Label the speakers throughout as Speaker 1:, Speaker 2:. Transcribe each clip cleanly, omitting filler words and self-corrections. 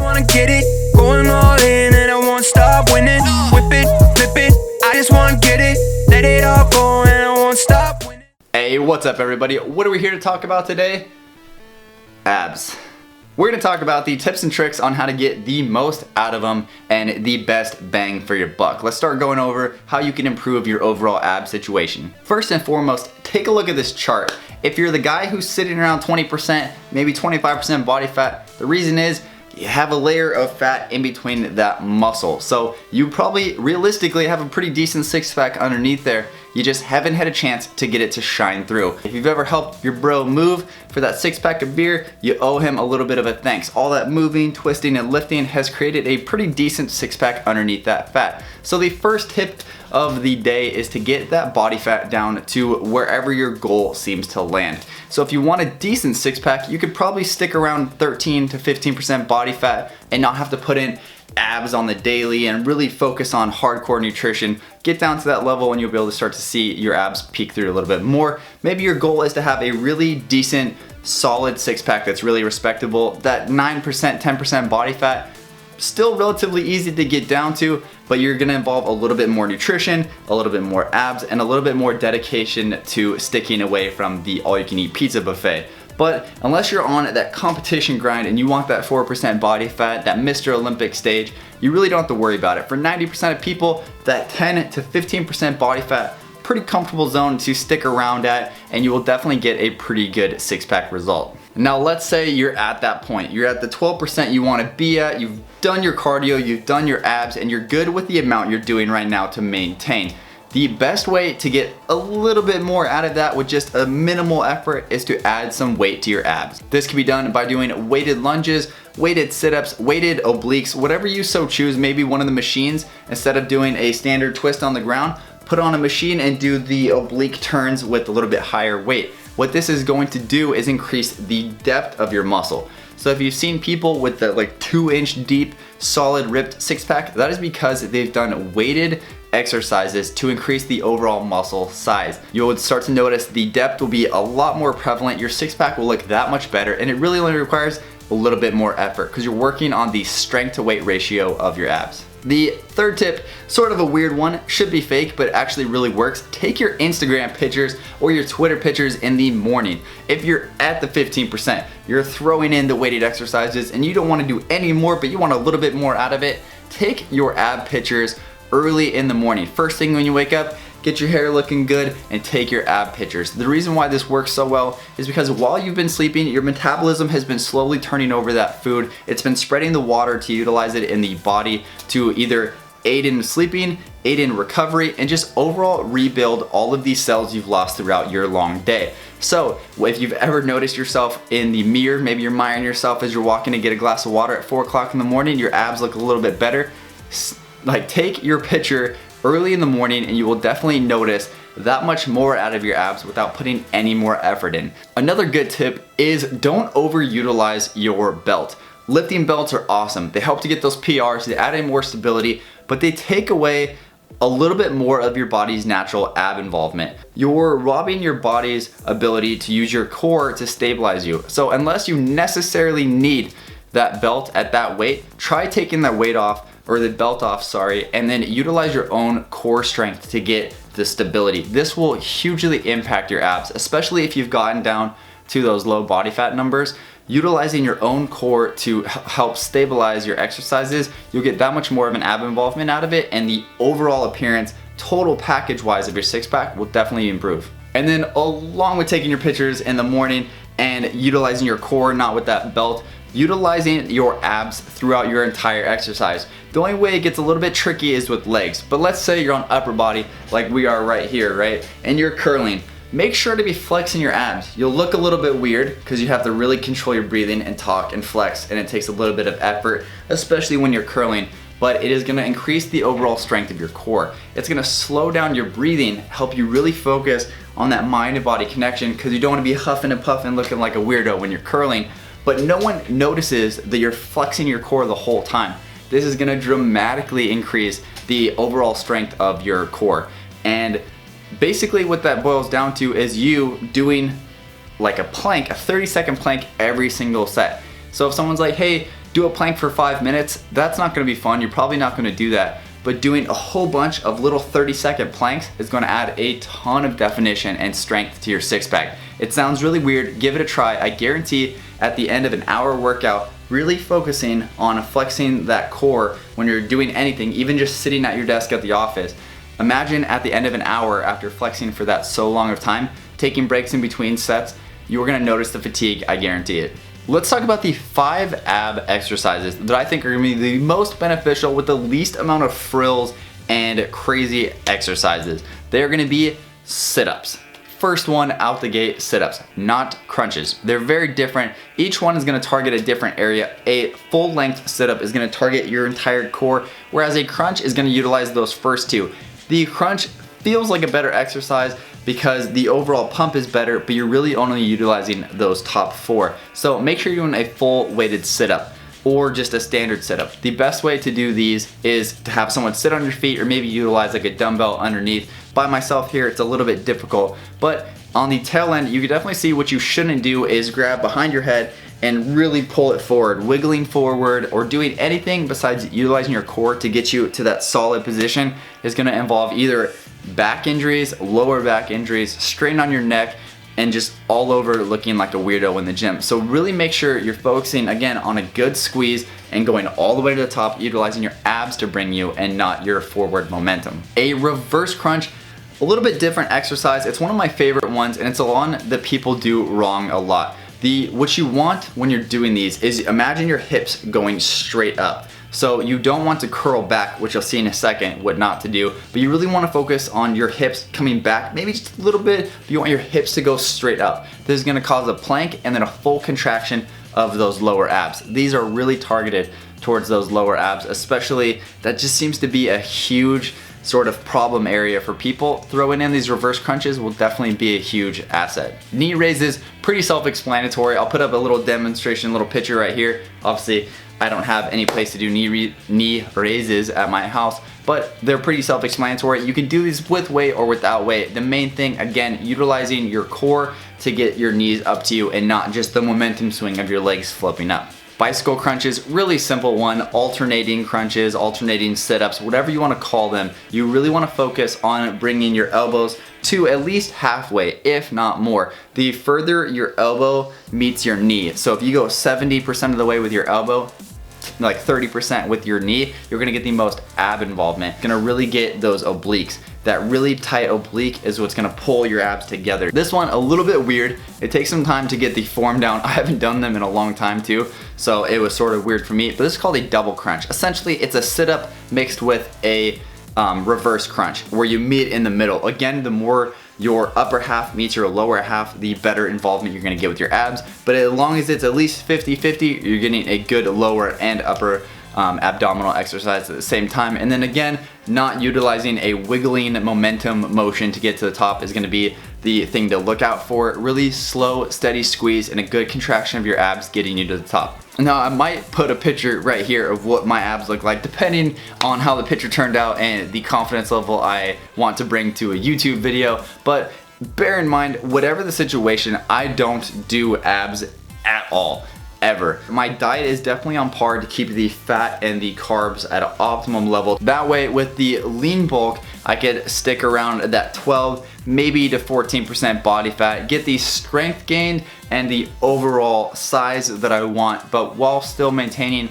Speaker 1: wanna get it, going all in and I won't stop winning. Whip it, flip it, I just wanna get it, let it all go and I won't stop winning.
Speaker 2: Hey, what's up everybody? What are we here to talk about today? Abs. We're going to talk about the tips and tricks on how to get the most out of them and the best bang for your buck. Let's start going over how you can improve your overall ab situation. First and foremost, take a look at this chart. If you're the guy who's sitting around 20%, maybe 25% body fat, the reason is you have a layer of fat in between that muscle. So you probably realistically have a pretty decent six pack underneath there. You just haven't had a chance to get it to shine through. If you've ever helped your bro move for that six pack of beer, you owe him a little bit of a thanks. All that moving, twisting, and lifting has created a pretty decent six pack underneath that fat. So the first tip of the day is to get that body fat down to wherever your goal seems to land. So if you want a decent six pack, you could probably stick around 13 to 15% body fat and not have to put in abs on the daily and really focus on hardcore nutrition. Get down to that level and you'll be able to start to see your abs peek through a little bit more. Maybe your goal is to have a really decent, solid six pack that's really respectable. That 9%, 10% body fat, still relatively easy to get down to, but you're gonna involve a little bit more nutrition, a little bit more abs, and a little bit more dedication to sticking away from the all-you-can-eat pizza buffet. But unless you're on that competition grind and you want that 4% body fat, that Mr. Olympic stage, you really don't have to worry about it. For 90% of people, that 10 to 15% body fat, pretty comfortable zone to stick around at, and you will definitely get a pretty good six pack result. Now let's say you're at that point. You're at the 12% you want to be at, you've done your cardio, you've done your abs, and you're good with the amount you're doing right now to maintain. The best way to get a little bit more out of that with just a minimal effort is to add some weight to your abs. This can be done by doing weighted lunges, weighted sit-ups, weighted obliques, whatever you so choose. Maybe one of the machines, instead of doing a standard twist on the ground, put on a machine and do the oblique turns with a little bit higher weight. What this is going to do is increase the depth of your muscle. So if you've seen people with the 2-inch deep, solid ripped six pack, that is because they've done weighted exercises to increase the overall muscle size. You would start to notice the depth will be a lot more prevalent. Your six pack will look that much better, and it really only requires a little bit more effort because you're working on the strength to weight ratio of your abs. The third tip, sort of a weird one, should be fake, but actually really works. Take your Instagram pictures or your Twitter pictures in the morning. If you're at the 15%, you're throwing in the weighted exercises and you don't want to do any more, but you want a little bit more out of it, take your ab pictures early in the morning. First thing when you wake up, get your hair looking good and take your ab pictures. The reason why this works so well is because while you've been sleeping, your metabolism has been slowly turning over that food. It's been spreading the water to utilize it in the body to either aid in sleeping, aid in recovery, and just overall rebuild all of these cells you've lost throughout your long day. So if you've ever noticed yourself in the mirror, maybe you're admiring yourself as you're walking to get a glass of water at 4 o'clock in the morning, your abs look a little bit better. Take your picture early in the morning and you will definitely notice that much more out of your abs without putting any more effort in. Another good tip is don't overutilize your belt. Lifting belts are awesome. They help to get those PRs, they add in more stability, but they take away a little bit more of your body's natural ab involvement. You're robbing your body's ability to use your core to stabilize you. So unless you necessarily need that belt at that weight, try taking that weight off, or the belt off, sorry, and then utilize your own core strength to get the stability. This will hugely impact your abs, especially if you've gotten down to those low body fat numbers. Utilizing your own core to help stabilize your exercises, you'll get that much more of an ab involvement out of it, and the overall appearance, total package wise of your six pack will definitely improve. And then along with taking your pictures in the morning and utilizing your core, not with that belt, utilizing your abs throughout your entire exercise. The only way it gets a little bit tricky is with legs, but let's say you're on upper body like we are right here, right? And you're curling. Make sure to be flexing your abs. You'll look a little bit weird because you have to really control your breathing and talk and flex, and it takes a little bit of effort, especially when you're curling, but it is gonna increase the overall strength of your core. It's gonna slow down your breathing, help you really focus on that mind and body connection, because you don't wanna be huffing and puffing looking like a weirdo when you're curling, but no one notices that you're flexing your core the whole time. This is gonna dramatically increase the overall strength of your core. And basically what that boils down to is you doing like a plank, a 30-second plank every single set. So if someone's like, hey, Do a plank for 5 minutes. That's not gonna be fun. You're probably not gonna do that. But doing a whole bunch of little 30-second planks is gonna add a ton of definition and strength to your six pack. It sounds really weird, give it a try. I guarantee at the end of an hour workout, really focusing on flexing that core when you're doing anything, even just sitting at your desk at the office. Imagine at the end of an hour after flexing for that so long of time, taking breaks in between sets, you're gonna notice the fatigue, I guarantee it. Let's talk about the 5 ab exercises that I think are gonna be the most beneficial with the least amount of frills and crazy exercises. They're gonna be sit-ups. First one out the gate, sit-ups, not crunches. They're very different. Each one is gonna target a different area. A full-length sit-up is gonna target your entire core, whereas a crunch is gonna utilize those first 2. The crunch feels like a better exercise because the overall pump is better, but you're really only utilizing those top 4. So make sure you're doing a full weighted sit-up or just a standard sit-up. The best way to do these is to have someone sit on your feet or maybe utilize like a dumbbell underneath. By myself here, it's a little bit difficult, but on the tail end, you can definitely see what you shouldn't do is grab behind your head and really pull it forward, wiggling forward or doing anything besides utilizing your core to get you to that solid position is gonna involve either back injuries, lower back injuries, strain on your neck, and just all over looking like a weirdo in the gym. So really make sure you're focusing again on a good squeeze and going all the way to the top, utilizing your abs to bring you and not your forward momentum. A reverse crunch, a little bit different exercise. It's one of my favorite ones and it's one that people do wrong a lot. What you want when you're doing these is imagine your hips going straight up. So you don't want to curl back, which you'll see in a second what not to do, but you really want to focus on your hips coming back, maybe just a little bit, but you want your hips to go straight up. This is going to cause a plank and then a full contraction of those lower abs. These are really targeted towards those lower abs, especially that just seems to be a huge sort of problem area for people. Throwing in these reverse crunches will definitely be a huge asset. Knee raises, pretty self-explanatory. I'll put up a little demonstration, little picture right here. Obviously, I don't have any place to do knee raises at my house, but they're pretty self-explanatory. You can do these with weight or without weight. The main thing, again, utilizing your core to get your knees up to you and not just the momentum swing of your legs flipping up. Bicycle crunches, really simple one, alternating crunches, alternating sit-ups, whatever you want to call them. You really want to focus on bringing your elbows to at least halfway, if not more. The further your elbow meets your knee. So if you go 70% of the way with your elbow, like 30% with your knee, you're gonna get the most ab involvement. Gonna really get those obliques. That really tight oblique is what's gonna pull your abs together. This one, a little bit weird. It takes some time to get the form down. I haven't done them in a long time too, so it was sort of weird for me, but this is called a double crunch. Essentially, it's a sit-up mixed with a reverse crunch where you meet in the middle. Again, the more your upper half meets your lower half, the better involvement you're gonna get with your abs. But as long as it's at least 50-50, you're getting a good lower and upper abdominal exercise at the same time. And then again, not utilizing a wiggling momentum motion to get to the top is gonna be the thing to look out for. Really slow, steady squeeze and a good contraction of your abs getting you to the top. Now I might put a picture right here of what my abs look like depending on how the picture turned out and the confidence level I want to bring to a YouTube video, but bear in mind, whatever the situation, I don't do abs at all. Ever. My diet is definitely on par to keep the fat and the carbs at an optimum level. That way with the lean bulk, I could stick around that 12, maybe to 14% body fat, get the strength gained and the overall size that I want, but while still maintaining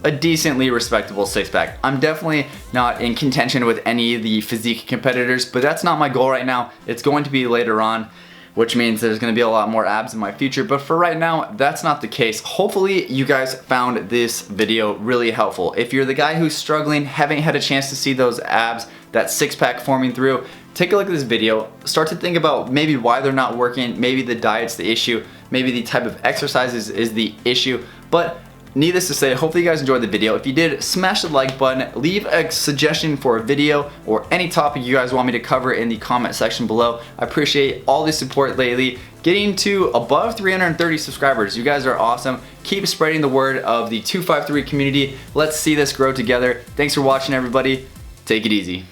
Speaker 2: a decently respectable six-pack. I'm definitely not in contention with any of the physique competitors, but that's not my goal right now. It's going to be later on, which means there's gonna be a lot more abs in my future, but for right now, that's not the case. Hopefully you guys found this video really helpful. If you're the guy who's struggling, haven't had a chance to see those abs, that six-pack forming through, take a look at this video, start to think about maybe why they're not working, maybe the diet's the issue, maybe the type of exercises is the issue, but needless to say, hopefully you guys enjoyed the video. If you did, smash the like button, leave a suggestion for a video or any topic you guys want me to cover in the comment section below. I appreciate all the support lately. Getting to above 330 subscribers. You guys are awesome. Keep spreading the word of the 253 community. Let's see this grow together. Thanks for watching, everybody. Take it easy.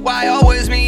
Speaker 1: Why always me?